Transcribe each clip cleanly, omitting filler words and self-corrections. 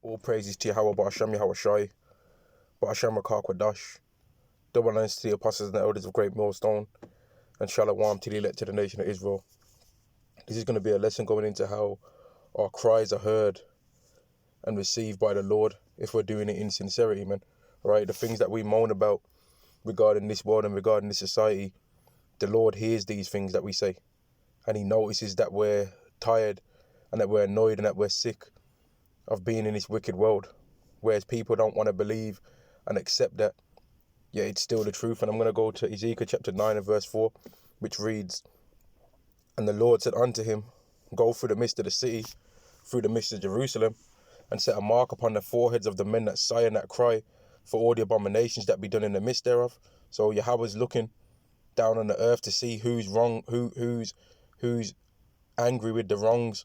All praises to Yahweh Ba'ashem Yahweh Shai, Ba'ashem Rakah Kwadash. Double thanks to the apostles and the elders of Great Millstone, and Shalom to the elect of the nation of Israel. This is going to be a lesson going into how our cries are heard and received by the Lord if we're doing it in sincerity, man. Right? The things that we moan about regarding this world and regarding this society, the Lord hears these things that we say, and He notices that we're tired and that we're annoyed and that we're sick of being in this wicked world, whereas people don't want to believe and accept that, yet it's still the truth. And I'm going to go to Ezekiel chapter 9 and verse 4, which reads, "And the Lord said unto him, Go through the midst of the city, through the midst of Jerusalem, and set a mark upon the foreheads of the men that sigh and that cry, for all the abominations that be done in the midst thereof." So Yahweh's looking down on the earth to see who's wrong, who's angry with the wrongs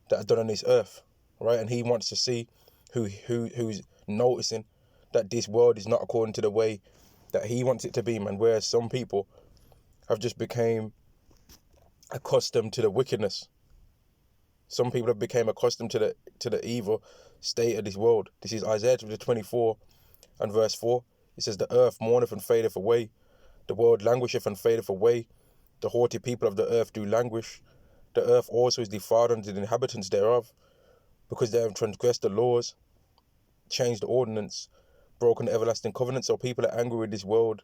that are done on this earth, right? And He wants to see who's noticing that this world is not according to the way that He wants it to be, man. Whereas some people have just became accustomed to the wickedness. Some people have become accustomed to the evil state of this world. This is Isaiah chapter 24 and verse 4. It says, "The earth mourneth and fadeth away, the world languisheth and fadeth away, the haughty people of the earth do languish. The earth also is defiled unto the inhabitants thereof, because they have transgressed the laws, changed the ordinance, broken the everlasting covenant." So people are angry with this world.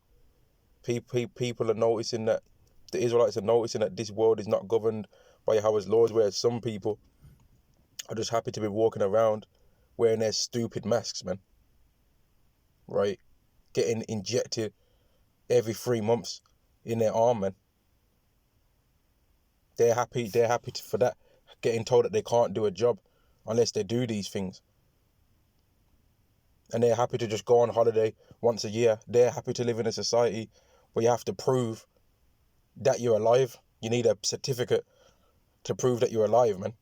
People are noticing that, the Israelites are noticing that this world is not governed by Yahweh's laws, whereas some people are just happy to be walking around wearing their stupid masks, man. Right? Getting injected every 3 months in their arm, man. They're happy for that, getting told that they can't do a job unless they do these things. And they're happy to just go on holiday once a year. They're happy to live in a society where you have to prove that you're alive. You need a certificate to prove that you're alive, man.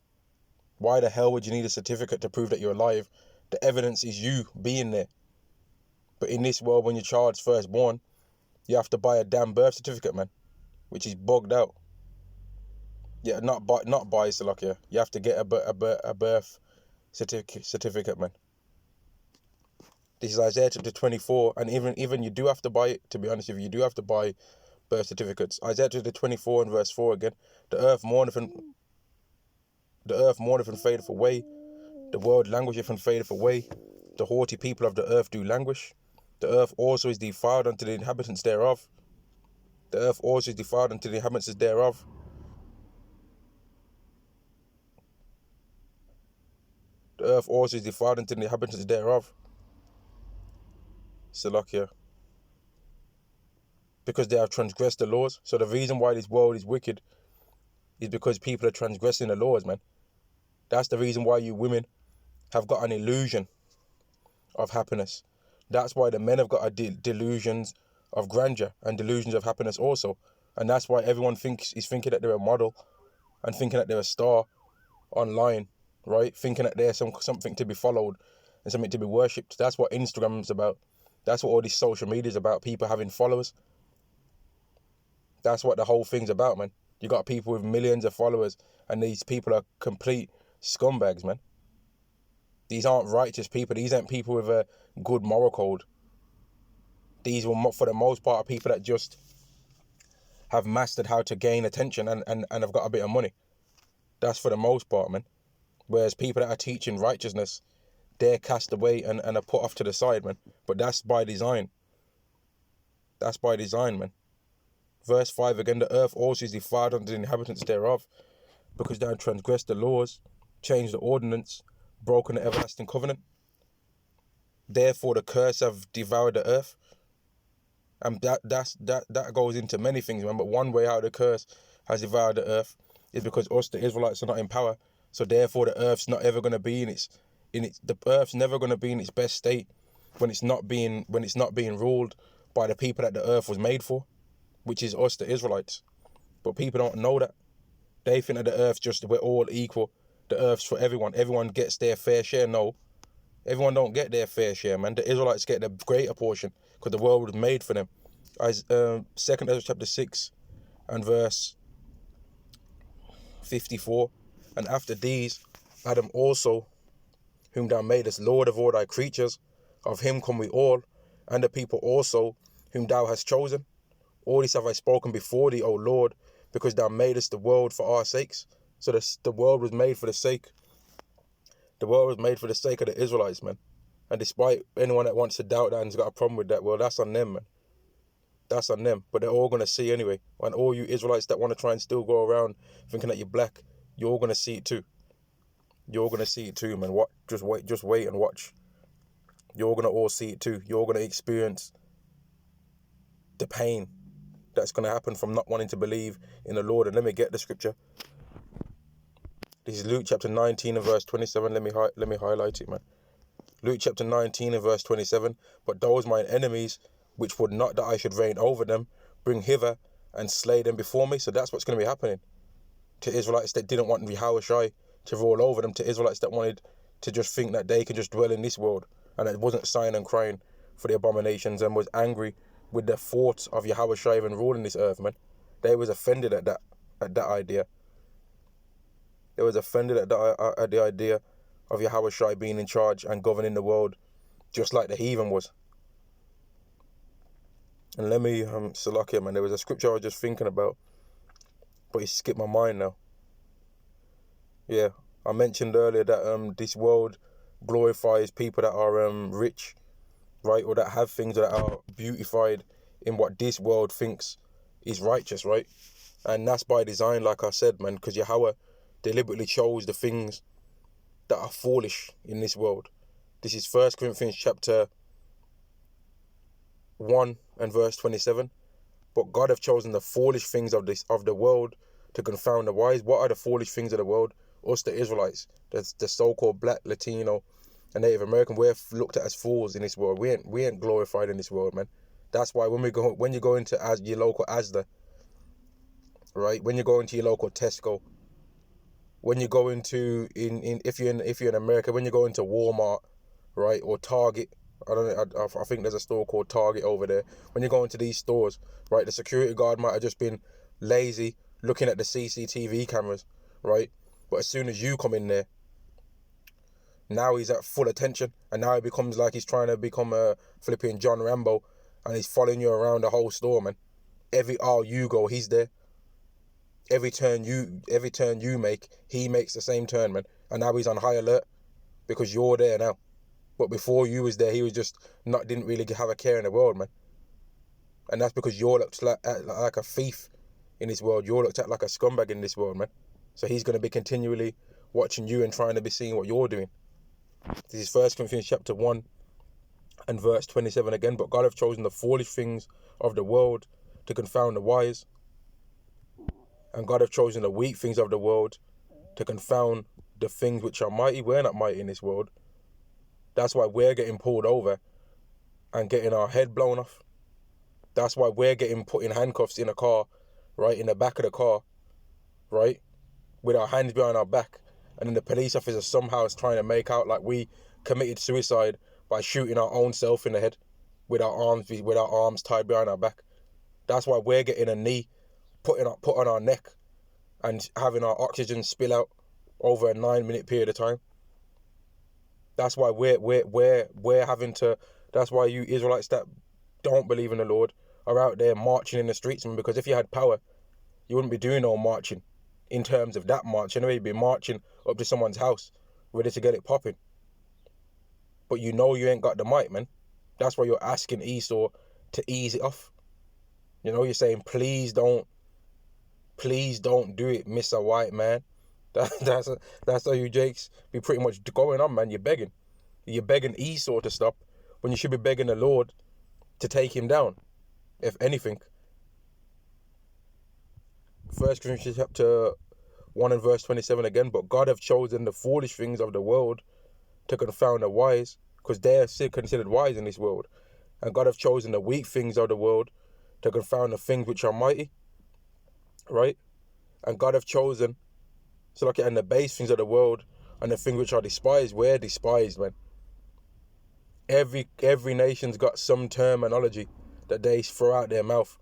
Why the hell would you need a certificate to prove that you're alive? The evidence is you being there. But in this world, when your child's first born, you have to buy a damn birth certificate, man, which is bugged out. Yeah, not buy Salakia. You have to get a birth certificate, man. This is Isaiah chapter 24, and even you do have to buy it. To be honest with you, you do have to buy birth certificates. Isaiah chapter 24 and verse 4 again. The earth mourneth and fadeth away, the world languisheth and fadeth away, the haughty people of the earth do languish. The earth also is defiled unto the inhabitants thereof. The earth also is defiled unto the inhabitants thereof. The earth also is defiled unto the inhabitants thereof. Salakia. Because they have transgressed the laws. So the reason why this world is wicked is because people are transgressing the laws, man. That's the reason why you women have got an illusion of happiness. That's why the men have got delusions of grandeur and delusions of happiness also. And that's why everyone is thinking that they're a model and thinking that they're a star online, right? Thinking that they're something to be followed and something to be worshipped. That's what Instagram's about. That's what all this social media is about, people having followers. That's what the whole thing's about, man. You got people with millions of followers, and these people are complete scumbags, man. These aren't righteous people. These aren't people with a good moral code. These were, for the most part, people that just have mastered how to gain attention and have got a bit of money. That's for the most part, man. Whereas people that are teaching righteousness, they're cast away and are put off to the side, man. But that's by design. That's by design, man. Verse 5 again, the earth also is defiled unto the inhabitants thereof, because they have transgressed the laws, changed the ordinance, broken the everlasting covenant. Therefore the curse have devoured the earth. And that goes into many things, man. But one way how the curse has devoured the earth is because us, the Israelites, are not in power. So therefore the earth's not ever going to be the earth's never going to be in its best state when it's not being ruled by the people that the earth was made for, which is us, the Israelites. But people don't know that. They think that the earth's just, we're all equal. The earth's for everyone. Everyone gets their fair share. No, everyone don't get their fair share, man. The Israelites get the greater portion because the world was made for them. As 2 Ezra chapter 6 and verse 54. And after these, Adam also whom thou madest Lord of all thy creatures. Of him come we all, and the people also, whom thou hast chosen. All this have I spoken before thee, O Lord, because thou madest the world for our sakes. So the world was made for the sake. The world was made for the sake of the Israelites, man. And despite anyone that wants to doubt that and has got a problem with that, well, that's on them, man. That's on them. But they're all going to see anyway. And all you Israelites that want to try and still go around thinking that you're black, you're all going to see it too. You're all going to see it too, man. Just wait and watch. You're going to all see it too. You're going to experience the pain that's going to happen from not wanting to believe in the Lord. And let me get the scripture. This is Luke chapter 19 and verse 27. Let me highlight it, man. Luke chapter 19 and verse 27. But those mine enemies, which would not that I should reign over them, bring hither and slay them before me. So that's what's going to be happening to Israelites that didn't want Yahushua to rule over them, to Israelites that wanted to just think that they can just dwell in this world and that wasn't sighing and crying for the abominations and was angry with the thoughts of Yahushua even ruling this earth, man. They was offended at that idea. They was offended at the idea of Yahushua being in charge and governing the world just like the heathen was. And let me, Salakia, man, there was a scripture I was just thinking about, but it skipped my mind now. Yeah, I mentioned earlier that this world glorifies people that are rich, right, or that have things that are beautified in what this world thinks is righteous, right? And that's by design, like I said, man, because Yahweh deliberately chose the things that are foolish in this world. This is 1 Corinthians chapter 1 and verse 27. But God hath chosen the foolish things of the world to confound the wise. What are the foolish things of the world? Us, the Israelites, the so-called black, Latino, and Native American. We're looked at as fools in this world. We ain't glorified in this world, man. That's why when you go into your local Asda, right? When you go into your local Tesco, when you go into if you're in America, when you go into Walmart, right, or Target, I think there's a store called Target over there. When you go into these stores, right, the security guard might have just been lazy looking at the CCTV cameras, right? But as soon as you come in there, now he's at full attention, and now it becomes like he's trying to become a flipping John Rambo, and he's following you around the whole store, man. Every aisle you go, he's there. Every turn you make, he makes the same turn, man. And now he's on high alert because you're there now. But before you was there, he was just didn't really have a care in the world, man. And that's because you're looked like a thief in this world. You're looked at like a scumbag in this world, man. So he's going to be continually watching you and trying to be seeing what you're doing. This is 1 Corinthians chapter 1 and verse 27 again. But God hath chosen the foolish things of the world to confound the wise. And God hath chosen the weak things of the world to confound the things which are mighty. We're not mighty in this world. That's why we're getting pulled over and getting our head blown off. That's why we're getting put in handcuffs in a car, right, in the back of the car, right, with our hands behind our back. And then the police officer somehow is trying to make out like we committed suicide by shooting our own self in the head with our arms tied behind our back. That's why we're getting a knee put on our neck and having our oxygen spill out over a 9-minute period of time. That's why we're having to. That's why you Israelites that don't believe in the Lord are out there marching in the streets. And because if you had power, you wouldn't be doing no marching. In terms of that march, anyway, you'd be marching up to someone's house, ready to get it popping. But you know you ain't got the might, man. That's why you're asking Esau to ease it off. You know, you're saying, please don't do it, Mr. White Man. That's how you Jakes be pretty much going on, man. You're begging Esau to stop when you should be begging the Lord to take him down, if anything. 1 Corinthians chapter 1 and verse 27 again. But God hath chosen the foolish things of the world to confound the wise, because they are still considered wise in this world. And God hath chosen the weak things of the world to confound the things which are mighty, right? And God hath chosen, so like, and the base things of the world and the things which are despised. We're despised, man. Every nation's got some terminology that they throw out their mouth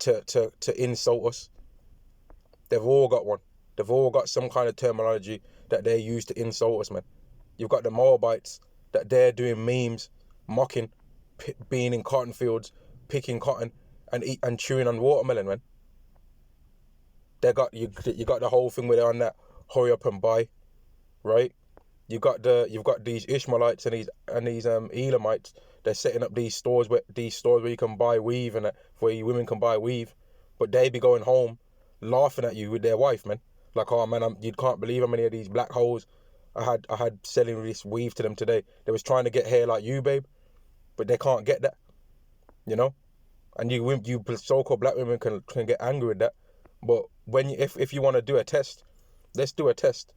to insult us. They've all got one. They've all got some kind of terminology that they use to insult us, man. You've got the Moabites that they're doing memes, mocking, being in cotton fields, picking cotton and chewing on watermelon, man. They got you got the whole thing where they're on that hurry up and buy, right? You've got these Ishmaelites and these Elamites. They're setting up these stores where you can buy weave and where you women can buy weave, but they be going home laughing at you with their wife, man. Like, oh man, you can't believe how many of these black holes I had selling this weave to them today. They was trying to get hair like you, babe, but they can't get that, you know. And you so-called black women can get angry with that. But if you want to do a test, let's do a test.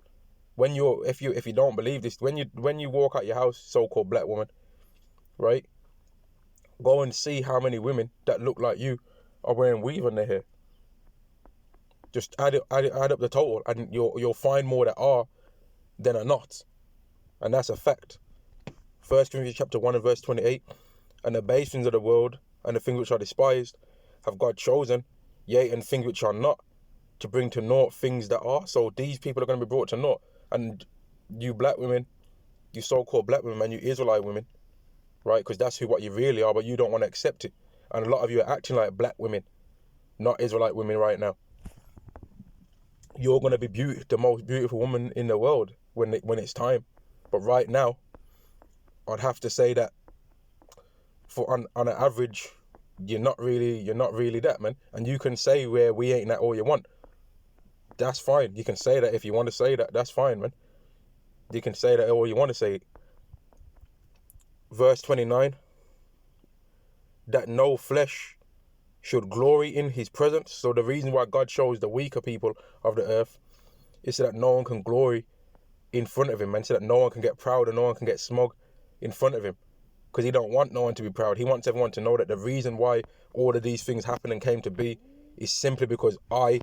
If you don't believe this, when you walk out your house, so-called black woman, right? Go and see how many women that look like you are wearing weave on their hair. Just add up the total, and you'll find more that are than are not, and that's a fact. 1 Corinthians chapter 1 and verse 28, and the base things of the world and the things which are despised have God chosen, yea, and things which are not, to bring to naught things that are. So these people are going to be brought to naught. And you black women, you so-called black women, and you Israelite women, right? Because that's what you really are, but you don't want to accept it. And a lot of you are acting like black women, not Israelite women right now. You're going to be the most beautiful woman in the world when it's time. But right now, I'd have to say that on an average, you're not really that, man. And you can say where we ain't that all you want. That's fine. You can say that if you want to say that. That's fine, man. You can say that all you want to say. Verse 29, that no flesh should glory in his presence. So the reason why God shows the weaker people of the earth is so that no one can glory in front of him, and so that no one can get proud and no one can get smug in front of him. Because he don't want no one to be proud. He wants everyone to know that the reason why all of these things happened and came to be is simply because I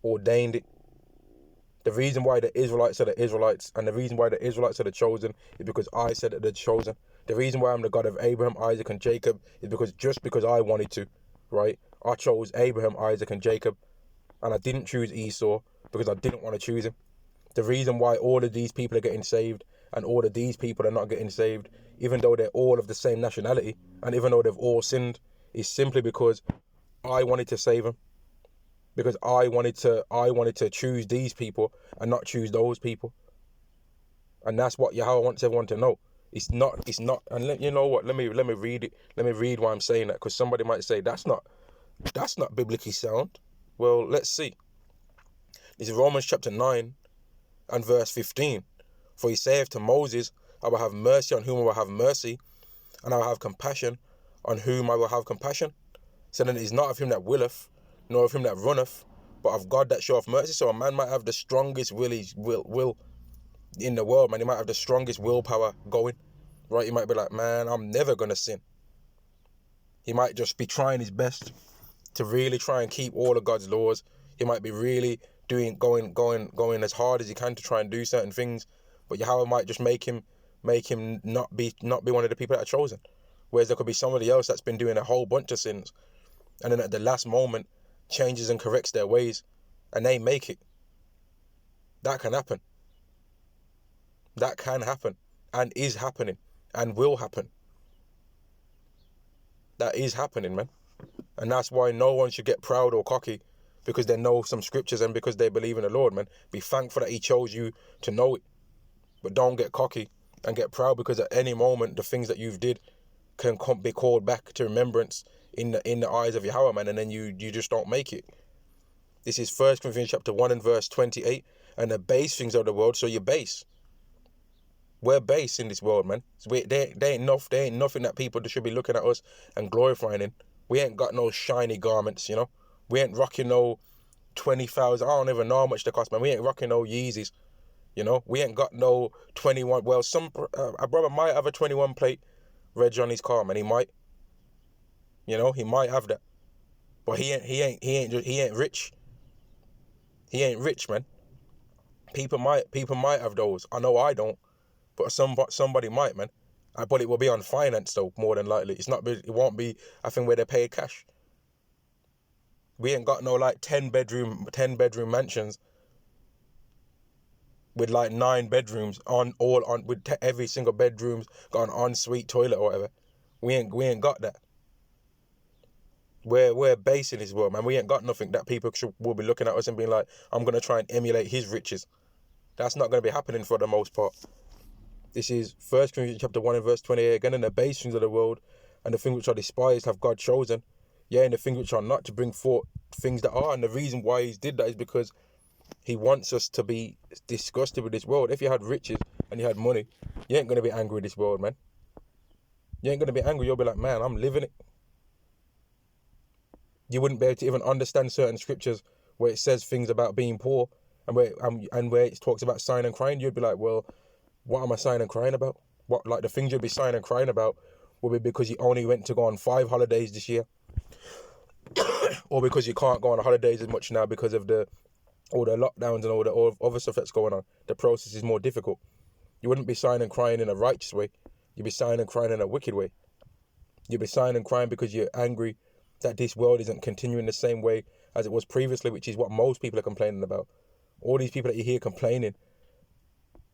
ordained it. The reason why the Israelites are the Israelites, and the reason why the Israelites are the chosen, is because I said that they're chosen. The reason why I'm the God of Abraham, Isaac, and Jacob is because I wanted to, right? I chose Abraham, Isaac, and Jacob, and I didn't choose Esau because I didn't want to choose him. The reason why all of these people are getting saved and all of these people are not getting saved, even though they're all of the same nationality and even though they've all sinned, is simply because I wanted to save them. Because I wanted to choose these people and not choose those people. And that's what Yahweh wants everyone to know. It's not, and you know what, let me read it. Let me read why I'm saying that, because somebody might say that's not biblically sound. Well, let's see. This is Romans chapter 9 and verse 15. For he saith to Moses, I will have mercy on whom I will have mercy, and I will have compassion on whom I will have compassion. So then it is not of him that willeth, nor of him that runneth, but of God that showeth mercy. So a man might have the strongest will in the world, man. He might have the strongest willpower going, right? He might be like, man, I'm never going to sin. He might just be trying his best to really try and keep all of God's laws. He might be really going as hard as he can to try and do certain things, but Yahweh might just make him not be one of the people that are chosen. Whereas there could be somebody else that's been doing a whole bunch of sins, and then at the last moment changes and corrects their ways, and they make it. That can happen. That can happen, and is happening, and will happen. That is happening, man. And that's why no one should get proud or cocky because they know some scriptures and because they believe in the Lord, man. Be thankful that he chose you to know it. But don't get cocky and get proud, because at any moment the things that you've did can be called back to remembrance in the eyes of Yahweh, man, and then you just don't make it. This is 1 Corinthians chapter 1 and verse 28. And the base things of the world, so you're base. We're base in this world, man. So there ain't nothing that people should be looking at us and glorifying in. We ain't got no shiny garments, you know. We ain't rocking no 20,000. I don't even know how much they cost, man. We ain't rocking no Yeezys, you know. We ain't got no 21. Well, a brother might have a 21 plate reg on his car, man. He might, you know, he might have that, but he ain't rich. He ain't rich, man. People might have those. I know I don't, but somebody might, man. But it will be on finance though, more than likely. It won't be a thing where they pay cash. We ain't got no like 10 bedroom mansions. with like 9 bedrooms with every single bedroom's got an ensuite toilet or whatever. We ain't got that. We're based in this world, man. We ain't got nothing that people will be looking at us and being like, I'm gonna try and emulate his riches. That's not gonna be happening for the most part. This is 1 Corinthians chapter 1 and verse 28 again. And the base things of the world and the things which are despised have God chosen, and the things which are not, to bring forth things that are. And the reason why he did that is because he wants us to be disgusted with this world. If you had riches and you had money, you ain't gonna be angry with this world, man. You ain't gonna be angry. You'll be like, man, I'm living it. You wouldn't be able to even understand certain scriptures where it says things about being poor and where it talks about sighing and crying. You'd be like, well, what am I sighing and crying about? What, like, the things you'd be sighing and crying about will be because you only went to go on 5 holidays this year, or because you can't go on holidays as much now because of all the lockdowns and all the other stuff that's going on. The process is more difficult. You wouldn't be sighing and crying in a righteous way. You'd be sighing and crying in a wicked way. You'd be sighing and crying because you're angry that this world isn't continuing the same way as it was previously, which is what most people are complaining about. All these people that you hear complaining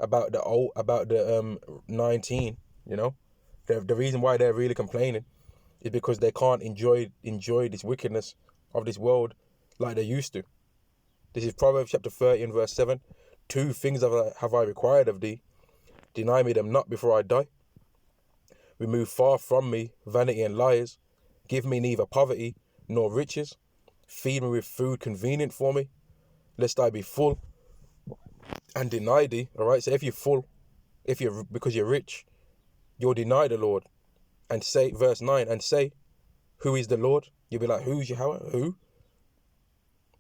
about the 19, you know, the reason why they're really complaining is because they can't enjoy this wickedness of this world like they used to. This is Proverbs chapter 30 and verse 7. 2 things have I required of thee. Deny me them not before I die. Remove far from me vanity and lies. Give me neither poverty nor riches. Feed me with food convenient for me, lest I be full and deny thee. All right. So if you're full, because you're rich, you'll deny the Lord and say, verse 9, and say, who is the Lord? You'll be like, who's Yahweh? Who?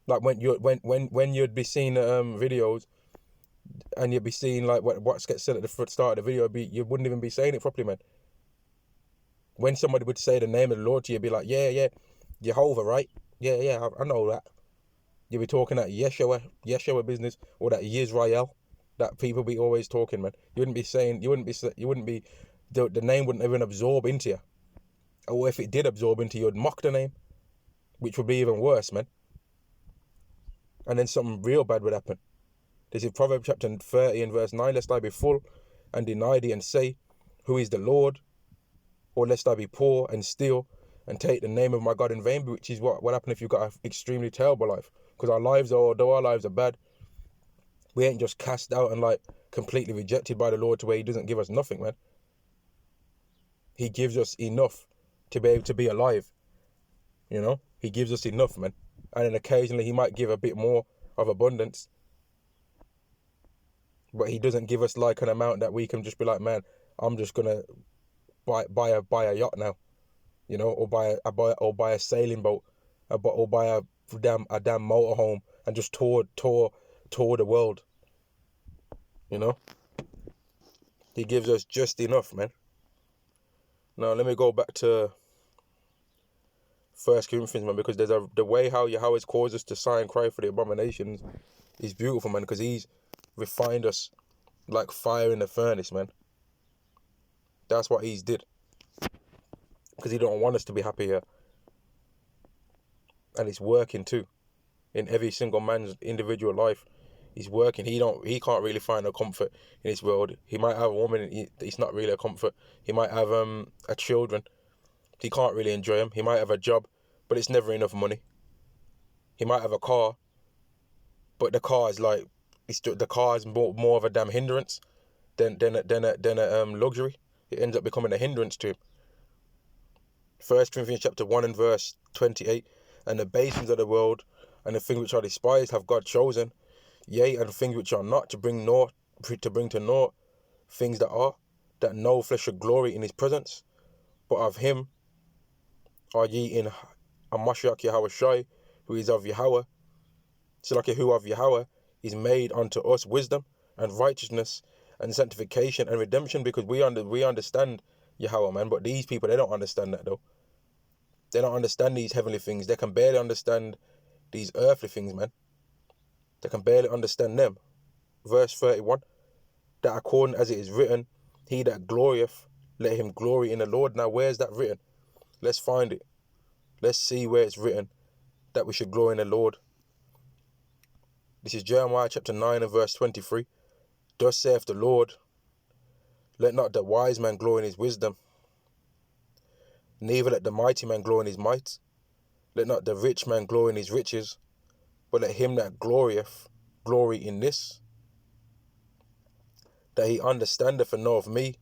Like when you'd be seeing videos and you'd be seeing like what gets said at the start of the video, you wouldn't even be saying it properly, man. When somebody would say the name of the Lord to you, you'd be like, yeah, Jehovah, right? Yeah, I know that. You'd be talking that Yeshua business, or that Yisrael, that people be always talking, man. The name wouldn't even absorb into you. Or if it did absorb into you, you'd mock the name, which would be even worse, man. And then something real bad would happen. This is Proverbs chapter 30 and verse 9. Lest I be full and deny thee and say, who is the Lord? Or lest I be poor and steal and take the name of my God in vain, which is what happened if you've got an extremely terrible life. Because although our lives are bad, we ain't just cast out and like completely rejected by the Lord to where he doesn't give us nothing, man. He gives us enough to be able to be alive. You know, he gives us enough, man. And then occasionally he might give a bit more of abundance. But he doesn't give us like an amount that we can just be like, man, I'm just gonna buy a yacht now, you know, or buy a sailing boat, or buy a damn motorhome and just tour the world. You know, he gives us just enough, man. Now let me go back to 1 Corinthians, man, because the way how Yahweh's caused us to sigh and cry for the abominations is beautiful, man, because he's refined us like fire in the furnace, man. That's what he's did. Because he don't want us to be happy here. And it's working too. In every single man's individual life, he's working. He can't really find a comfort in this world. He might have a woman, it's not really a comfort. He might have a children. He can't really enjoy them. He might have a job, but it's never enough money. He might have a car, but the car is like, the car is more of a damn hindrance than a luxury. It ends up becoming a hindrance to him. 1 Corinthians chapter 1 and verse 28. And the basins of the world and the things which are despised have God chosen, yea, and things which are not, to bring to naught things that are, that no flesh should glory in his presence. But of him are ye in Mashiach Yahweh Shai, who is of Yahweh. So like who of Yahweh is made unto us wisdom and righteousness and sanctification and redemption, because we understand Yahweh, man. But these people, they don't understand that though. They don't understand these heavenly things. They can barely understand these earthly things, man. They can barely understand them. Verse 31, that according as it is written, he that glorieth, let him glory in the Lord. Now, where's that written? Let's find it. Let's see where it's written that we should glory in the Lord. This is Jeremiah chapter 9 and verse 23. Thus saith the Lord, let not the wise man glory in his wisdom, neither let the mighty man glory in his might. Let not the rich man glory in his riches, but let him that glorieth glory in this, that he understandeth and knoweth me,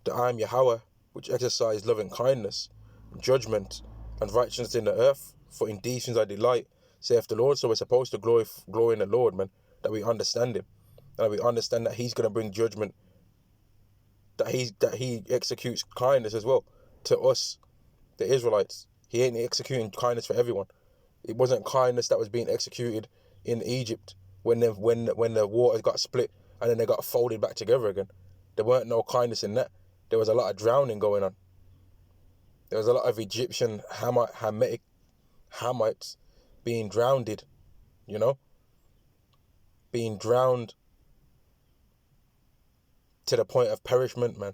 that I am Yahweh, which exercise loving kindness, judgment, and righteousness in the earth. For in these things I delight, saith the Lord. So we're supposed to glory in the Lord, man, that we understand him, and that we understand that he's going to bring judgment, that he executes kindness as well to us, the Israelites. He ain't executing kindness for everyone. It wasn't kindness that was being executed in Egypt when the waters got split and then they got folded back together again. There weren't no kindness in that. There was a lot of drowning going on. There was a lot of Egyptian Hamites being drowned, being drowned to the point of perishment, man.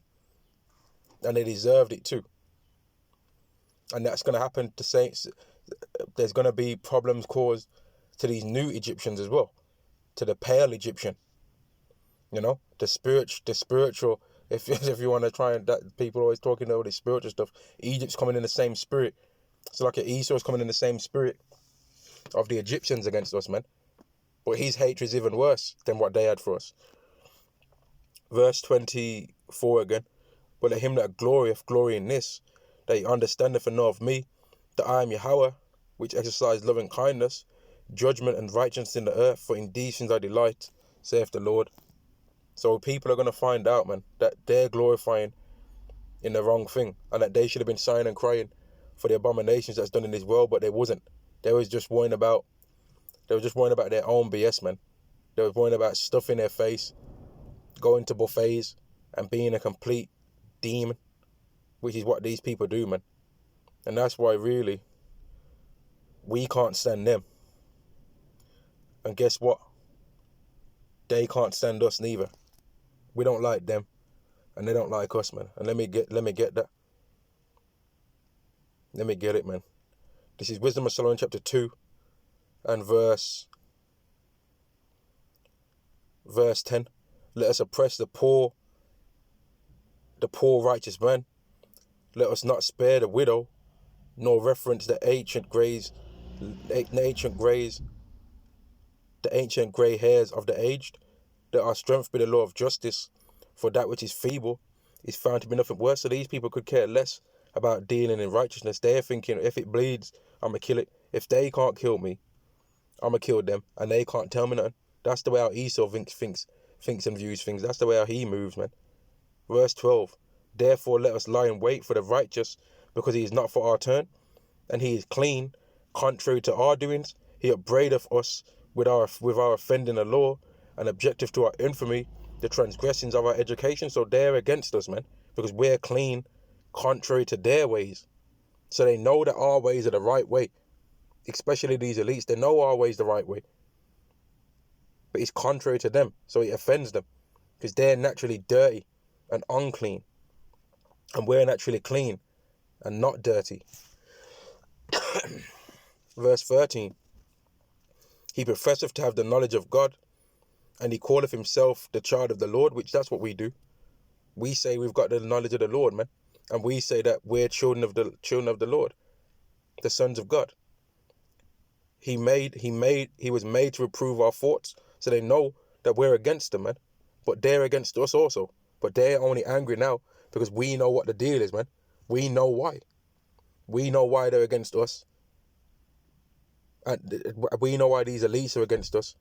And they deserved it too. And that's going to happen to saints. There's going to be problems caused to these new Egyptians as well, to the pale Egyptian, the spiritual. If you want to try and, that people always talking about this spiritual stuff, Egypt's coming in the same spirit. So like Esau's coming in the same spirit of the Egyptians against us, man. But his hatred is even worse than what they had for us. Verse 24 again. But let him that glorieth glory in this, that he understandeth and knoweth me, that I am Yahweh, which exercise loving kindness, judgment and righteousness in the earth. For in these things I delight, saith the Lord. So people are going to find out, man, that they're glorifying in the wrong thing, and that they should have been sighing and crying for the abominations that's done in this world, but they wasn't. They was just worrying about their own BS, man. They was worrying about stuffing their face, going to buffets, and being a complete demon, which is what these people do, man. And that's why really we can't stand them. And guess what? They can't stand us neither. We don't like them, and they don't like us, man. And let me get that. Let me get it, man. This is Wisdom of Solomon chapter 2 and verse 10. Let us oppress the poor righteous man. Let us not spare the widow, nor reference the ancient grey hairs of the aged. Let our strength be the law of justice, for that which is feeble is found to be nothing worse. So these people could care less about dealing in righteousness. They're thinking, if it bleeds, I'm going to kill it. If they can't kill me, I'm going to kill them, and they can't tell me nothing. That's the way how Esau thinks and views things. That's the way how he moves, man. Verse 12. Therefore let us lie in wait for the righteous, because he is not for our turn, and he is clean, contrary to our doings. He upbraideth us with our offending the law, and objective to our infamy, the transgressions of our education. So they're against us, man, because we're clean, contrary to their ways. So they know that our ways are the right way. Especially these elites, they know our ways the right way. But it's contrary to them, so it offends them, because they're naturally dirty and unclean, and we're naturally clean and not dirty. Verse 13. He professeth to have the knowledge of God, and he calleth himself the child of the Lord, which that's what we do. We say we've got the knowledge of the Lord, man. And we say that we're children of the Lord, the sons of God. He was made to reprove our thoughts, so they know that we're against them, man. But they're against us also. But they're only angry now because we know what the deal is, man. We know why. We know why they're against us. And we know why these elites are against us.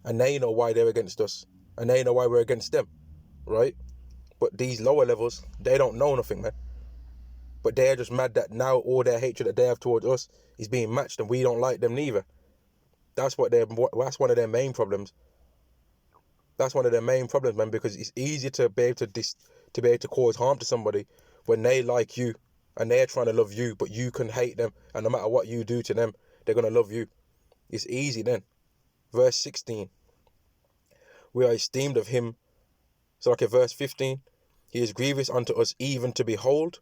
And they know why they're against us. And they know why we're against them. Right? But these lower levels, they don't know nothing, man. But they're just mad that now all their hatred that they have towards us is being matched, and we don't like them neither. That's one of their main problems. That's one of their main problems, man, because it's easier to be able to cause harm to somebody when they like you and they're trying to love you, but you can hate them, and no matter what you do to them, they're going to love you. It's easy then. Verse 16. We are esteemed of him. So like verse 15. He is grievous unto us even to behold,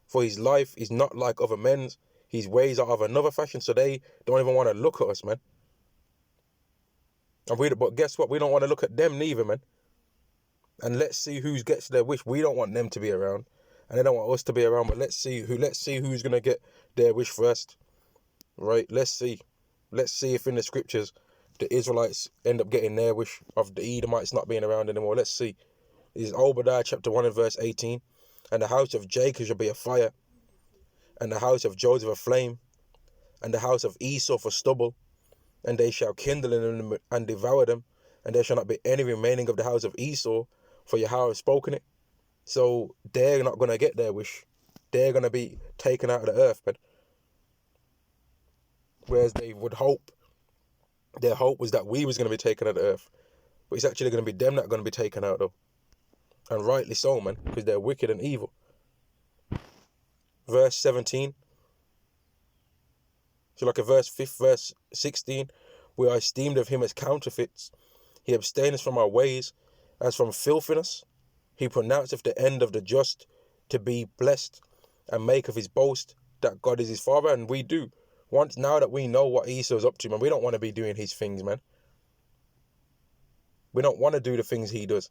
for his life is not like other men's. His ways are of another fashion, so they don't even want to look at us, man. But guess what? We don't want to look at them neither, man. And let's see who gets their wish. We don't want them to be around, and they don't want us to be around. But let's see who's gonna get their wish first, right? Let's see if in the scriptures the Israelites end up getting their wish of the Edomites not being around anymore. Let's see. This is Obadiah chapter 1 and verse 18. And the house of Jacob shall be a fire, and the house of Joseph a flame, and the house of Esau for stubble, and they shall kindle in them and devour them, and there shall not be any remaining of the house of Esau, for Yahweh has spoken it. So they're not going to get their wish. They're going to be taken out of the earth, man. Whereas they would hope, their hope was that we was going to be taken out of the earth. But it's actually going to be them that are going to be taken out, though. And rightly so, man, because they're wicked and evil. Verse 17. So like a verse 16. We are esteemed of him as counterfeits. He abstaineth from our ways as from filthiness. He pronounceth the end of the just to be blessed, and maketh his boast that God is his father. And we do. Once now that we know what Esau's up to, man, we don't want to be doing his things, man. We don't want to do the things he does.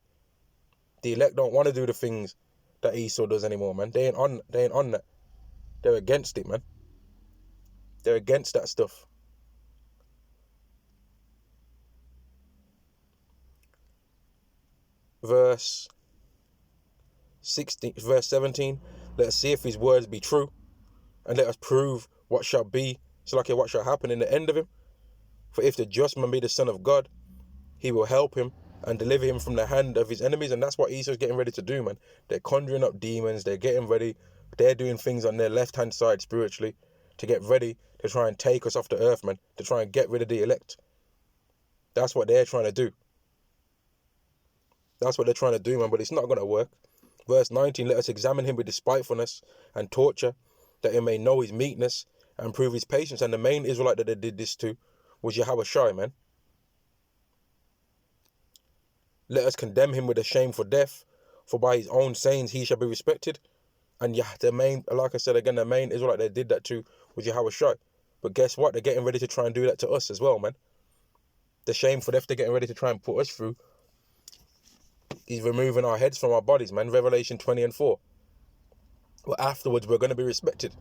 The elect don't want to do the things that Esau does anymore, man. They ain't on that. They're against it, man. They're against that stuff. Verse 17. Let us see if his words be true, and let us prove what shall be. So like what shall happen in the end of him. For if the just man be the son of God, he will help him and deliver him from the hand of his enemies. And that's what Esau's getting ready to do, man. They're conjuring up demons. They're getting ready. They're doing things on their left-hand side spiritually to get ready to try and take us off the earth, man. To try and get rid of the elect. That's what they're trying to do. That's what they're trying to do, man. But it's not going to work. Verse 19, let us examine him with despitefulness and torture, that he may know his meekness and prove his patience. And the main Israelite that they did this to was Yahweh, man. Let us condemn him with a shameful death, for by his own sayings he shall be respected. And yeah, like I said again, the main Israelite that did that to was Yahweh. But guess what? They're getting ready to try and do that to us as well, man. The shameful death they're getting ready to try and put us through is removing our heads from our bodies, man. Revelation 20 and 4. But afterwards, we're going to be respected.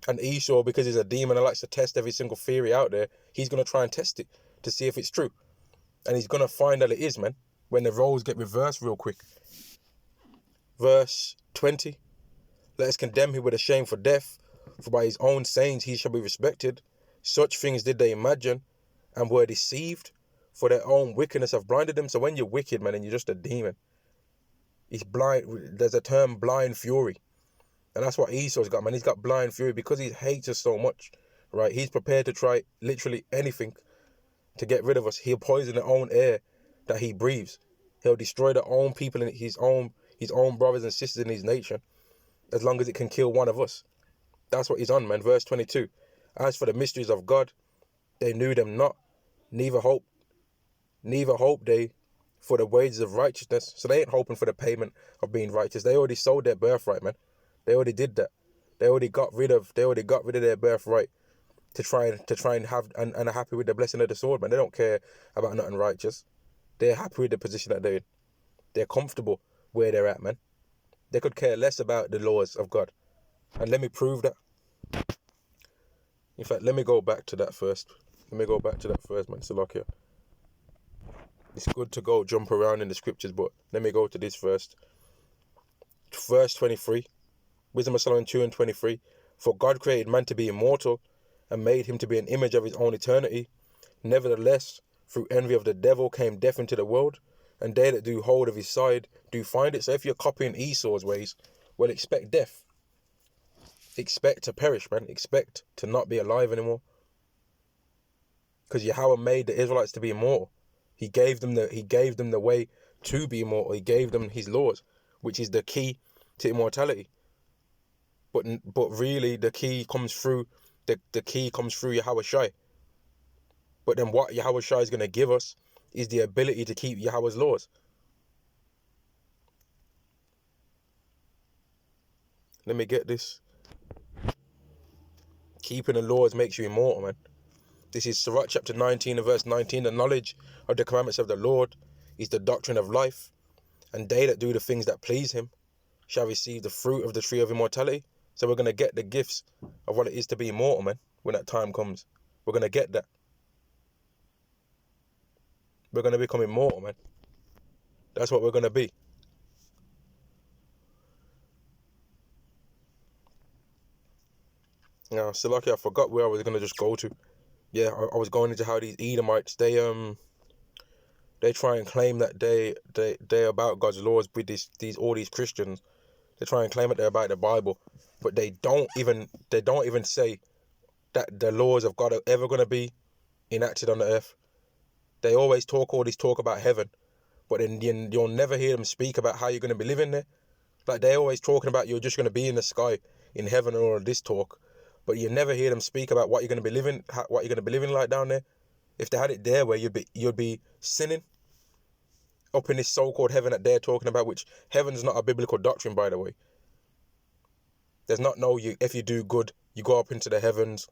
And Esau, because he's a demon and likes to test every single theory out there, he's going to try and test it to see if it's true. And he's going to find that it is, man, when the roles get reversed real quick. Verse 20. Let us condemn him with a shameful death, for by his own sayings he shall be respected. Such things did they imagine, and were deceived, for their own wickedness have blinded them. So when you're wicked, man, and you're just a demon, he's blind. There's a term, blind fury. And that's what Esau's got, man. He's got blind fury because he hates us so much, right? He's prepared to try literally anything to get rid of us. He'll poison the own air that he breathes. He'll destroy the own people in his own brothers and sisters in his nation, as long as it can kill one of us. That's what he's on, man. Verse 22. As for the mysteries of God, they knew them not, neither hope they for the wages of righteousness. So they ain't hoping for the payment of being righteous. They already sold their birthright, man. They already did that. They already got rid of their birthright to try and have and are happy with the blessing of the sword, man. They don't care about nothing righteous. They're happy with the position that they're in. They're comfortable where they're at, man. They could care less about the laws of God. And let me prove that. In fact, let me go back to that first. Man. Salakia. It's good to jump around in the scriptures, but let me go to this first. Verse 23. Wisdom of Solomon 2 and 23. For God created man to be immortal, and made him to be an image of his own eternity. Nevertheless, through envy of the devil came death into the world, and they that do hold of his side do find it. So if you're copying Esau's ways, well, expect death. Expect to perish, man. Expect to not be alive anymore. Because Yahweh made the Israelites to be immortal. He gave them the way to be immortal. He gave them his laws, which is the key to immortality. But really, the key comes through Yahweh Shai. But then what Yahweh Shai is going to give us is the ability to keep Yahweh's laws. Let me get this. Keeping the laws makes you immortal, man. This is Sirach chapter 19 and verse 19. The knowledge of the commandments of the Lord is the doctrine of life, and they that do the things that please him shall receive the fruit of the tree of immortality. So we're going to get the gifts of what it is to be immortal, man, when that time comes. We're going to get that. We're going to become immortal, man. That's what we're going to be. Now, so lucky I forgot where I was going to just go to. Yeah, I was going into how these Edomites, they try and claim that they're about God's laws with all these Christians. They try and claim that they're about the Bible, but they don't even say that the laws of God are ever going to be enacted on the earth. They always talk all this talk about heaven, but then you'll never hear them speak about how you're going to be living there. Like, they're always talking about you're just going to be in the sky in heaven and all of this talk, but you never hear them speak about what you're going to be living like down there. If they had it there, where you'd be sinning up in this so-called heaven that they're talking about, which heaven's not a biblical doctrine, by the way. There's not if you do good, you go up into the heavens.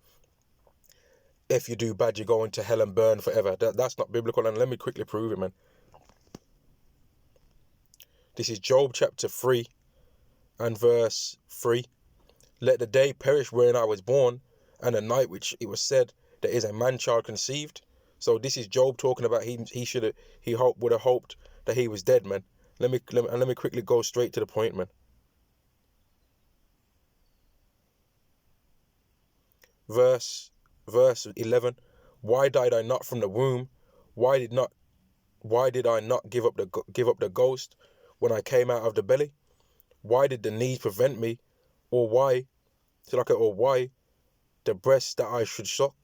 If you do bad, you go into hell and burn forever. That's not biblical, and let me quickly prove it, man. This is Job chapter 3 and verse 3. Let the day perish wherein I was born, and the night which it was said there is a man-child conceived. So this is Job talking about he would have hoped that he was dead, man. Let me quickly go straight to the point, man. Verse 11. Why died I not from the womb? Why did I not give up the ghost when I came out of the belly? Why did the knees prevent me? Or why the breasts that I should suck?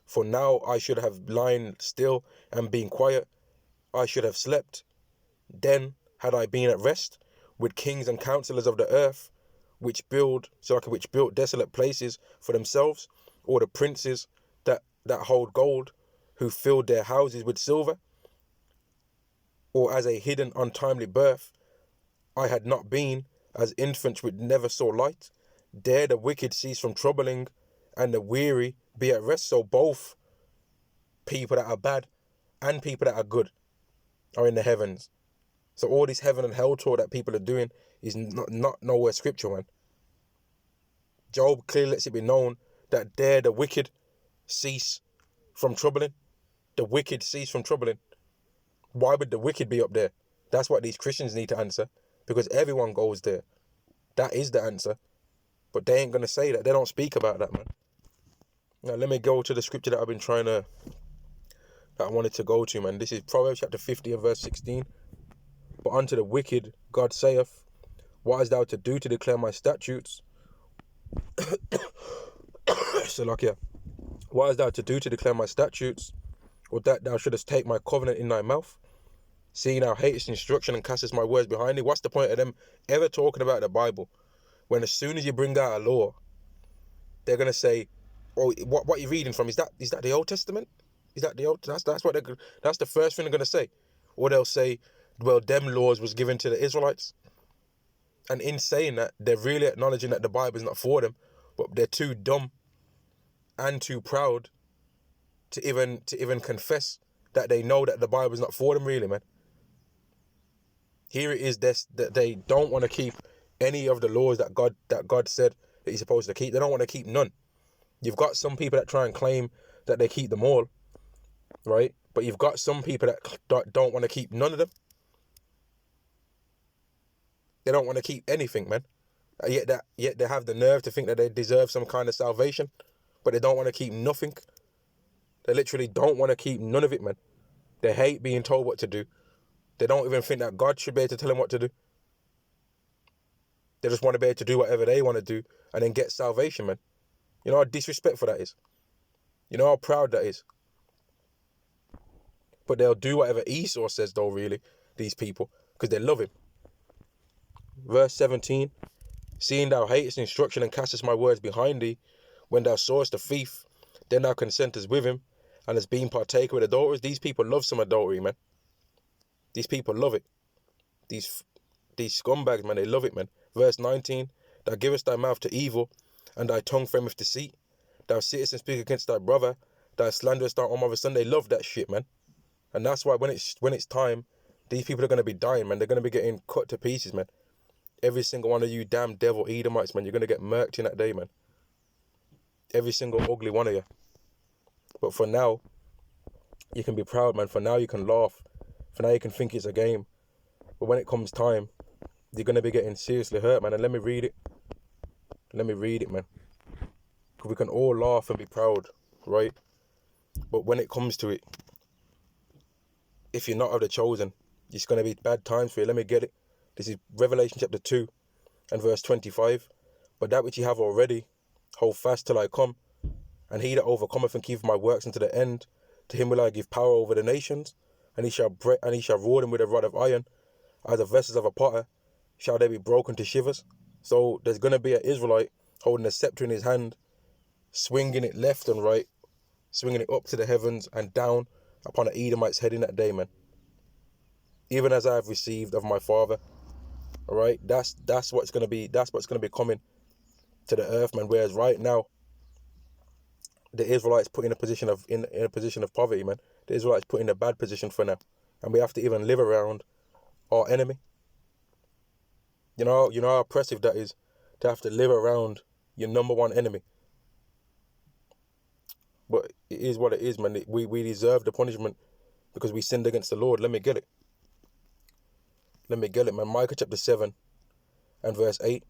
For now I should have lain still and been quiet. I should have slept. Then had I been at rest with kings and counselors of the earth, which built desolate places for themselves, or the princes that hold gold, who filled their houses with silver, or as a hidden untimely birth, I had not been, as infants which never saw light. There the wicked cease from troubling, and the weary be at rest. So both people that are bad and people that are good are in the heavens. So all this heaven and hell talk that people are doing is not nowhere scripture, man. Job clearly lets it be known that there the wicked cease from troubling. The wicked cease from troubling. Why would the wicked be up there? That's what these Christians need to answer, because everyone goes there. That is the answer. But they ain't going to say that. They don't speak about that, man. Now, let me go to the scripture that I wanted to go to, man. This is Proverbs chapter 50 and verse 16. But unto the wicked God saith, what hast thou to do to declare my statutes? Salakia. What hast thou to do to declare my statutes? Or that thou shouldest take my covenant in thy mouth? Seeing thou hatest instruction and castest my words behind thee. What's the point of them ever talking about the Bible, when as soon as you bring out a law, they're gonna say, "Oh, what you're reading from, is that the Old Testament? Is that the old?" That's the first thing they're gonna say, or they'll say, "Well, them laws was given to the Israelites," and in saying that, they're really acknowledging that the Bible is not for them, but they're too dumb and too proud to even confess that they know that the Bible is not for them, really, man. Here it is that they don't want to keep any of the laws that God said that He's supposed to keep. They don't want to keep none. You've got some people that try and claim that they keep them all, right? But you've got some people that don't want to keep none of them. They don't want to keep anything, man. Yet they have the nerve to think that they deserve some kind of salvation, but they don't want to keep nothing. They literally don't want to keep none of it, man. They hate being told what to do. They don't even think that God should be able to tell them what to do. They just want to be able to do whatever they want to do and then get salvation, man. You know how disrespectful that is? You know how proud that is? But they'll do whatever Esau says, though, really, these people, because they love him. Verse 17, seeing thou hatest instruction and castest my words behind thee, when thou sawest a thief, then thou consentest with him, and hast been partaker with adulterers. These people love some adultery, man. These people love it. These scumbags, man, they love it, man. Verse 19, thou givest thy mouth to evil, and thy tongue frameth deceit. Thou sittest and speak against thy brother, thou slanderest thy own mother's son. They love that shit, man. And that's why when it's time These people are going to be dying, man. They're going to be getting cut to pieces, man. Every single one of you damn devil Edomites, man, you're going to get murked in that day, man. Every single ugly one of you. But for now, you can be proud, man. For now, you can laugh. For now, you can think it's a game. But when it comes time, you're going to be getting seriously hurt, man. And let me read it. Let me read it, man. Because we can all laugh and be proud, right? But when it comes to it, if you're not of the chosen, it's going to be bad times for you. Let me get it. This is Revelation chapter 2 and verse 25. But that which ye have already, hold fast till I come. And he that overcometh and keepeth my works unto the end, to him will I give power over the nations. And he shall rule them with a rod of iron. As the vessels of a potter shall they be broken to shivers. So there's going to be an Israelite holding a scepter in his hand, swinging it left and right, swinging it up to the heavens and down upon an Edomite's head in that day, man. Even as I have received of my Father. All right, that's what's going to be. That's what's going to be coming to the earth, man. Whereas right now, the Israelites put in a position of poverty, man. The Israelites put in a bad position for now, and we have to even live around our enemy. You know how oppressive that is, to have to live around your number one enemy. But it is what it is, man. We deserve the punishment because we sinned against the Lord. Let me get it. Let me get it, man. Micah chapter 7 and verse 8.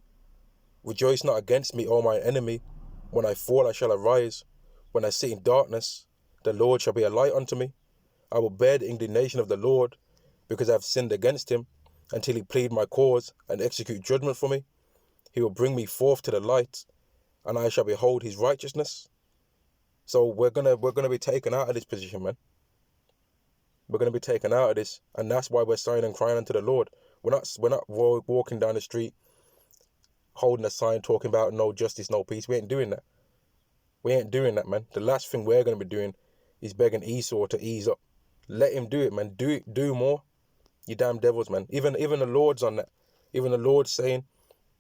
Rejoice not against me, O mine enemy. When I fall, I shall arise. When I sit in darkness, the Lord shall be a light unto me. I will bear the indignation of the Lord, because I have sinned against him, until he plead my cause and execute judgment for me. He will bring me forth to the light, and I shall behold his righteousness. So we're gonna be taken out of this position, man. We're gonna be taken out of this, and that's why we're sighing and crying unto the Lord. We're not walking down the street holding a sign talking about no justice, no peace. We ain't doing that. We ain't doing that, man. The last thing we're gonna be doing is begging Esau to ease up. Let him do it, man. Do more. You damn devils, man. Even the Lord's on that. Even the Lord's saying,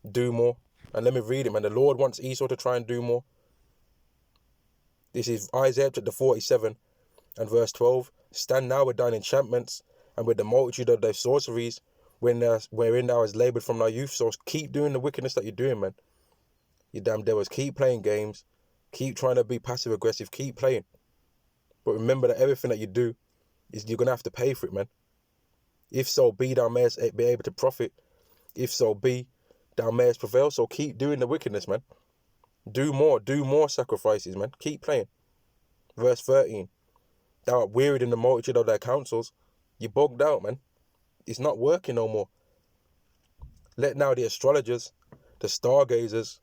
do more. And let me read it, man. The Lord wants Esau to try and do more. This is Isaiah chapter 47 and verse 12. Stand now with thine enchantments and with the multitude of thy sorceries, wherein thou hast laboured from thy youth. So keep doing the wickedness that you're doing, man. You damn devils. Keep playing games. Keep trying to be passive aggressive. Keep playing. But remember that everything that you do, you're going to have to pay for it, man. If so be thou mayest be able to profit. If so be thou mayest prevail. So keep doing the wickedness, man. Do more sacrifices, man. Keep playing. Verse 13. Thou art wearied in the multitude of thy counsels. You bugged out, man. It's not working no more. Let now the astrologers, the stargazers,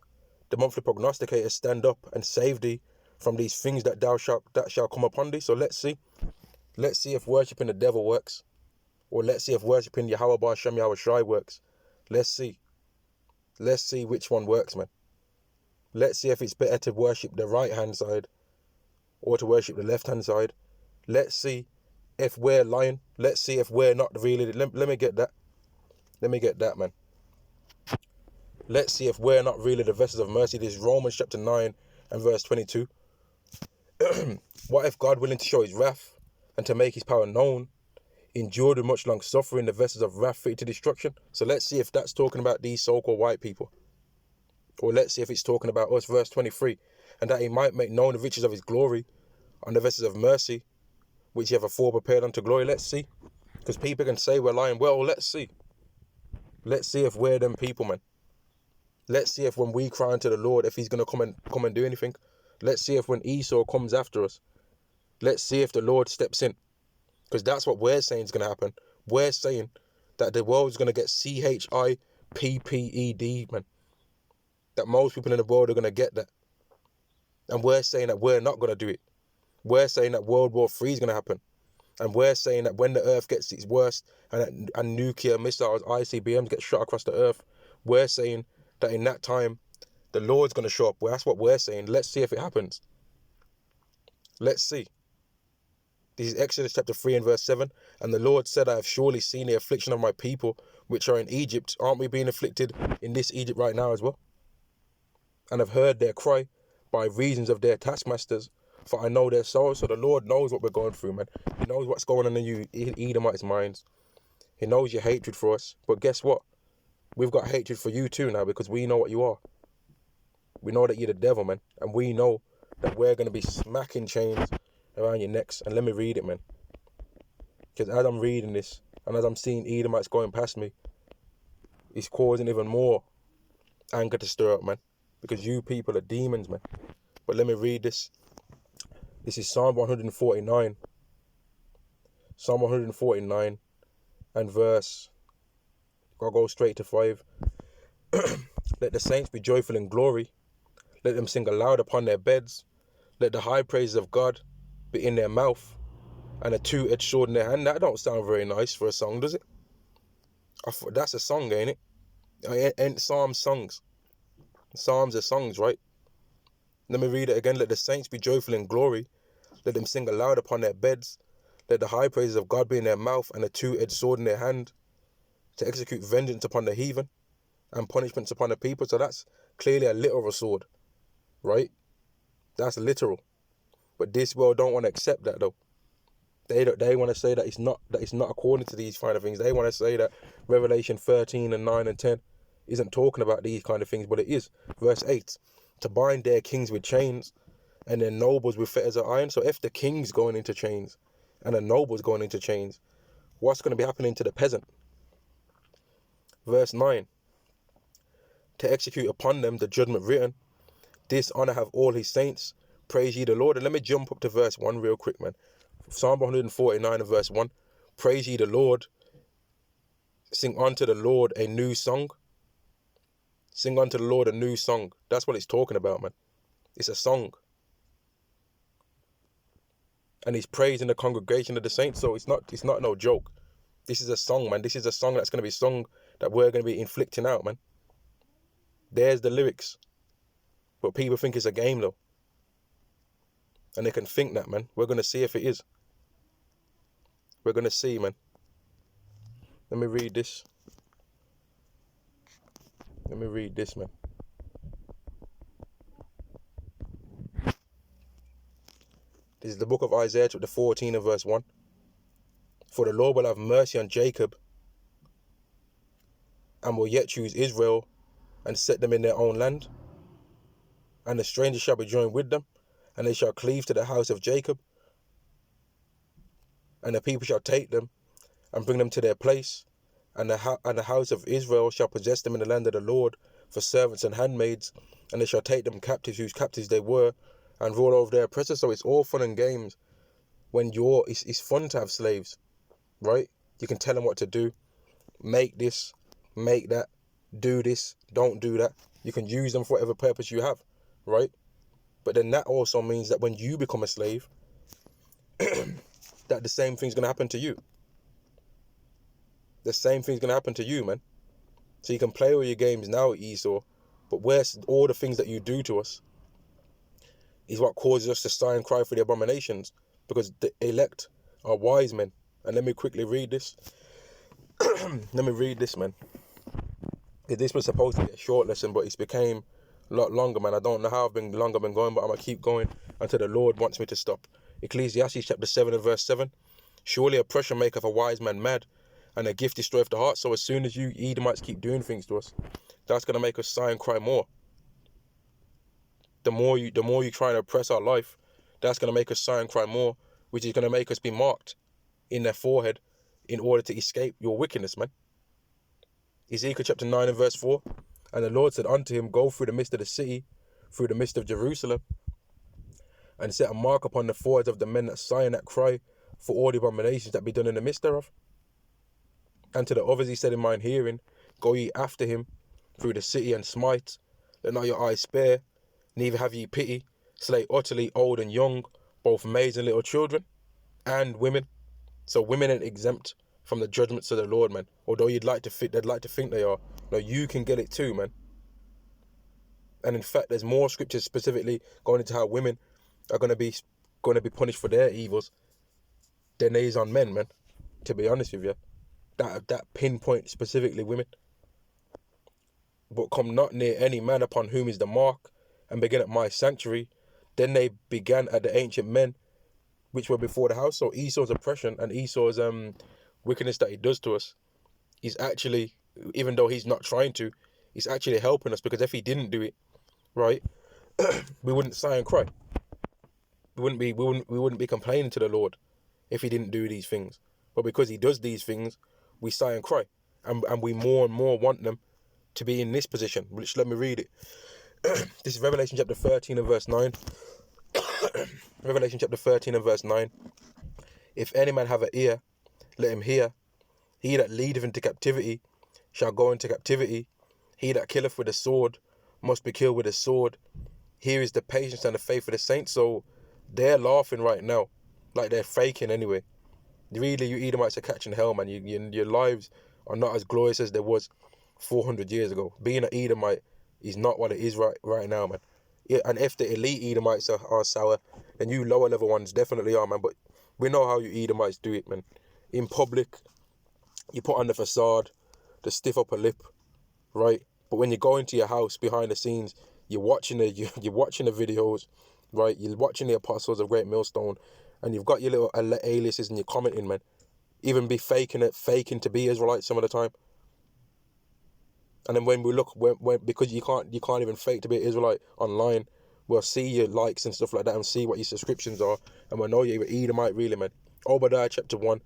the monthly prognosticators stand up and save thee from these things that shall come upon thee. So let's see. Let's see if worshipping the devil works. Or let's see if worshipping Yahweh Ba'Shem Yahweh Shai works. Let's see. Let's see which one works, man. Let's see if it's better to worship the right-hand side or to worship the left-hand side. Let's see if we're lying. Let's see if we're not really... Let me get that. Let me get that, man. Let's see if we're not really the vessels of mercy. This is Romans chapter 9 and verse 22. What if God, willing to show his wrath and to make his power known, endured with much long suffering the vessels of wrath fitted to destruction? So let's see if that's talking about these so-called white people. Or let's see if it's talking about us, verse 23. And that he might make known the riches of his glory on the vessels of mercy, which he hath afore prepared unto glory. Let's see. Because people can say we're lying. Well, let's see. Let's see if we're them people, man. Let's see if when we cry unto the Lord, if he's going to come and do anything. Let's see if when Esau comes after us, let's see if the Lord steps in. Because that's what we're saying is going to happen. We're saying that the world's going to get CHIPPED, man. That most people in the world are going to get that. And we're saying that we're not going to do it. We're saying that World War III is going to happen. And we're saying that when the earth gets its worst and nuclear missiles, ICBMs get shot across the earth, we're saying that in that time, the Lord's going to show up. Well, that's what we're saying. Let's see if it happens. Let's see. This is Exodus chapter 3 and verse 7. And the Lord said, I have surely seen the affliction of my people, which are in Egypt. Aren't we being afflicted in this Egypt right now as well? And have heard their cry by reasons of their taskmasters, for I know their sorrow. So the Lord knows what we're going through, man. He knows what's going on in you Edomites' minds. He knows your hatred for us. But guess what? We've got hatred for you too now, because we know what you are. We know that you're the devil, man. And we know that we're going to be smacking chains around your necks. And let me read it, man. Because as I'm reading this, and as I'm seeing Edomites going past me, it's causing even more anger to stir up, man. Because you people are demons, man. But let me read this. This is Psalm 149. Psalm 149 and verse, I'll go straight to 5. Let the saints be joyful in glory. Let them sing aloud upon their beds. Let the high praises of God be in their mouth, and a two-edged sword in their hand. That don't sound very nice for a song, does it? I thought that's a song, ain't it? Ain't Psalms songs? Psalms are songs, right? Let me read it again. Let the saints be joyful in glory. Let them sing aloud upon their beds. Let the high praises of God be in their mouth, and a two-edged sword in their hand, to execute vengeance upon the heathen and punishments upon the people. So that's clearly a literal sword, right? That's literal. But this world don't want to accept that, though. They want to say that it's not according to these kind of things. They want to say that Revelation 13 and 9 and 10 isn't talking about these kind of things, but it is. Verse 8, to bind their kings with chains and their nobles with fetters of iron. So if the king's going into chains and the noble's going into chains, what's going to be happening to the peasant? Verse 9, to execute upon them the judgment written. This honor have all his saints. Praise ye the Lord. And let me jump up to verse 1 real quick, man. Psalm 149 and verse 1. Praise ye the Lord. Sing unto the Lord a new song. Sing unto the Lord a new song. That's what it's talking about, man. It's a song. And he's praising the congregation of the saints. So it's not no joke. This is a song, man. This is a song that's going to be sung, that we're going to be inflicting out, man. There's the lyrics. But people think it's a game, though. And they can think that, man. We're going to see if it is. We're going to see, man. Let me read this. Let me read this, man. This is the book of Isaiah, chapter 14 and verse 1. For the Lord will have mercy on Jacob, and will yet choose Israel, and set them in their own land. And the stranger shall be joined with them, and they shall cleave to the house of Jacob. And the people shall take them, and bring them to their place. And the house of Israel shall possess them in the land of the Lord, for servants and handmaids. And they shall take them captives, whose captives they were, and rule over their oppressors. So it's all fun and games when it's fun to have slaves, right? You can tell them what to do. Make this, make that, do this, don't do that. You can use them for whatever purpose you have, right? But then that also means that when you become a slave, that the same thing's going to happen to you. The same thing's going to happen to you, man. So you can play all your games now, Esau, but where's all the things that you do to us is what causes us to sigh and cry for the abominations, because the elect are wise men. And let me quickly read this. Let me read this, man. This was supposed to be a short lesson, but it's became a lot longer, man. I don't know how I've been going, but I'm going to keep going until the Lord wants me to stop. Ecclesiastes chapter 7 and verse 7. Surely oppression maketh a wise man mad, and a gift destroyeth the heart. So as soon as you Edomites keep doing things to us, that's going to make us sigh and cry more. The more you try and oppress our life, that's going to make us sigh and cry more, which is going to make us be marked in their forehead in order to escape your wickedness, man. Ezekiel chapter 9 and verse 4. And the Lord said unto him, go through the midst of the city, through the midst of Jerusalem, and set a mark upon the foreheads of the men that sigh and that cry for all the abominations that be done in the midst thereof. And to the others he said in mine hearing, go ye after him through the city and smite, let not your eyes spare, neither have ye pity, slay utterly old and young, both maids and little children, and women. So women ain't exempt from the judgments of the Lord, man. Although they'd like to think they are. No, you can get it too, man. And in fact, there's more scriptures specifically going into how women are going to be punished for their evils than there is on men, man. To be honest with you, that pinpoint specifically women. But come not near any man upon whom is the mark, and begin at my sanctuary. Then they began at the ancient men, which were before the house. So Esau's oppression and Esau's wickedness that he does to us he's actually, even though he's not trying to, he's actually helping us, because if he didn't do it, right, we wouldn't sigh and cry. We wouldn't be complaining to the Lord if he didn't do these things. But because he does these things, we sigh and cry, and we more and more want them to be in this position. Which, let me read it. This is Revelation chapter 13 and verse 9. Revelation chapter 13 and verse 9. If any man have an ear, let him hear. He that leadeth into captivity shall go into captivity. He that killeth with a sword must be killed with a sword. Here is the patience and the faith of the saints. So they're laughing right now, like they're faking anyway. Really, you Edomites are catching hell, man. Your lives are not as glorious as there was 400 years ago. Being an Edomite is not what it is right now, man. Yeah, and if the elite Edomites are sour, then you lower level ones definitely are, man. But we know how you Edomites do it, man. In public, you put on the facade, the stiff upper lip, right? But when you go into your house behind the scenes, you're watching you're watching the videos, right? You're watching the Apostles of Great Millstone, and you've got your little aliases and you're commenting, man. Even be faking to be Israelite some of the time. And then when we look, because you can't even fake to be Israelite online, we'll see your likes and stuff like that and see what your subscriptions are, and we'll know you're Edomite really, man. Obadiah chapter 1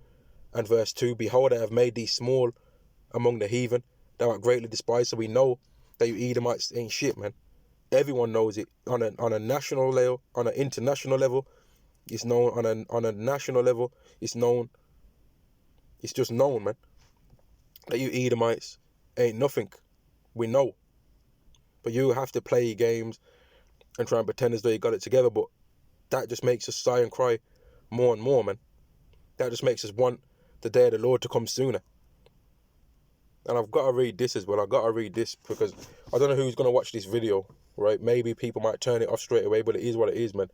and verse 2, behold, I have made thee small among the heathen, thou art greatly despised. So we know that you Edomites ain't shit, man. Everyone knows it on a national level, on an international level. It's known on a national level. It's known. It's just known, man, that you Edomites ain't nothing. We know, but you have to play games and try and pretend as though you got it together. But that just makes us sigh and cry more and more, man. That just makes us want the day of the Lord to come sooner. And I've got to read this as well. I've got to read this because I don't know who's going to watch this video, right? Maybe people might turn it off straight away, but it is what it is, man.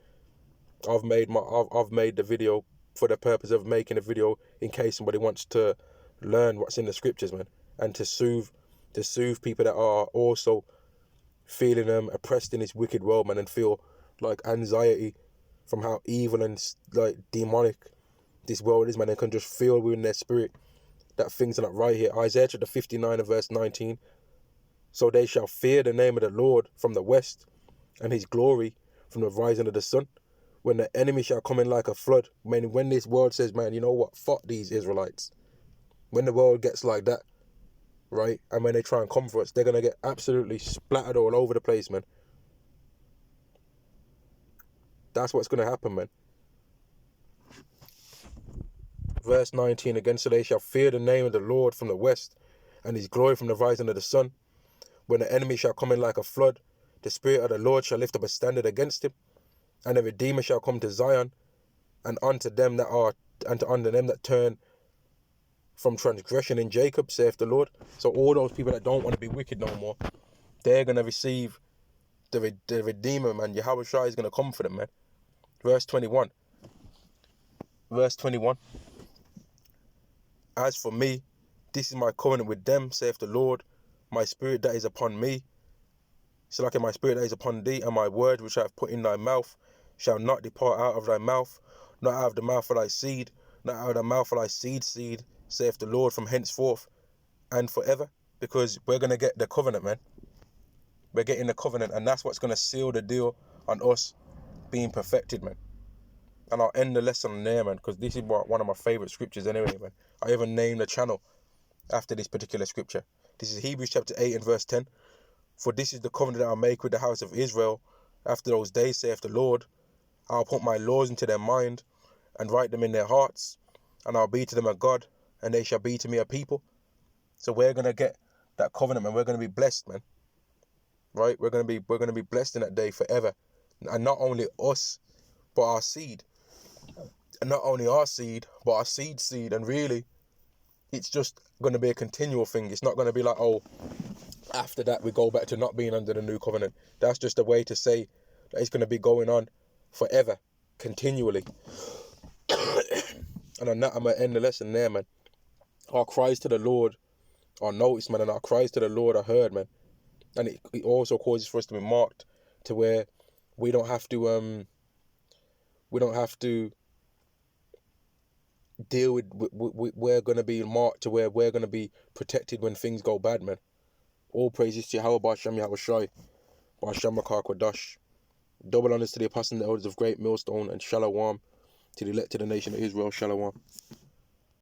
I've made the video for the purpose of making a video in case somebody wants to learn what's in the scriptures, man, and to soothe people that are also feeling oppressed in this wicked world, man, and feel like anxiety from how evil and like demonic this world is, man. They can just feel within their spirit that things are not right here. Isaiah chapter 59 and verse 19. So they shall fear the name of the Lord from the west, and his glory from the rising of the sun. When the enemy shall come in like a flood. When this world says, man, you know what, fuck these Israelites. When the world gets like that, right, and when they try and come for us, they're going to get absolutely splattered all over the place, man. That's what's going to happen, man. Verse 19 again, so they shall fear the name of the Lord from the west, and his glory from the rising of the sun. When the enemy shall come in like a flood, the Spirit of the Lord shall lift up a standard against him, and the Redeemer shall come to Zion, and unto them that turn from transgression in Jacob, saith the Lord. So all those people that don't want to be wicked no more, they're going to receive the Redeemer, man. Yahweh Shai is going to come for them, man. Verse 21. As for me, this is my covenant with them, saith the Lord. My spirit that is upon me, so like my spirit that is upon thee, and my word which I have put in thy mouth shall not depart out of thy mouth, not out of the mouth of thy seed, not out of the mouth of thy seed, saith the Lord, from henceforth and forever. Because we're going to get the covenant, man. We're getting the covenant, and that's what's going to seal the deal on us being perfected, man. And I'll end the lesson there, man, because this is one of my favourite scriptures anyway, man. I even named the channel after this particular scripture. This is Hebrews chapter 8 and verse 10. For this is the covenant that I'll make with the house of Israel after those days, saith the Lord. I'll put my laws into their mind and write them in their hearts, and I'll be to them a God, and they shall be to me a people. So we're going to get that covenant, man. We're going to be blessed, man. Right? We're going to be blessed in that day forever. And not only us, but our seed. And not only our seed, but our seed. And really, it's just going to be a continual thing. It's not going to be like, oh, after that we go back to not being under the new covenant. That's just a way to say that it's going to be going on forever, continually. And on that, I'm going to end the lesson there, man. Our cries to the Lord are noticed, man, and our cries to the Lord are heard, man. And it also causes for us to be marked to where we don't have to deal with, we're going to be marked to where we're going to be protected when things go bad, man. All praises to Yahweh Ba'Shem Yahweh Shai, Ba'Shem Makar Kwadash. Double honors to the apostles and the elders of Great Millstone, and Shalom to the elect to the nation of Israel. Shalom.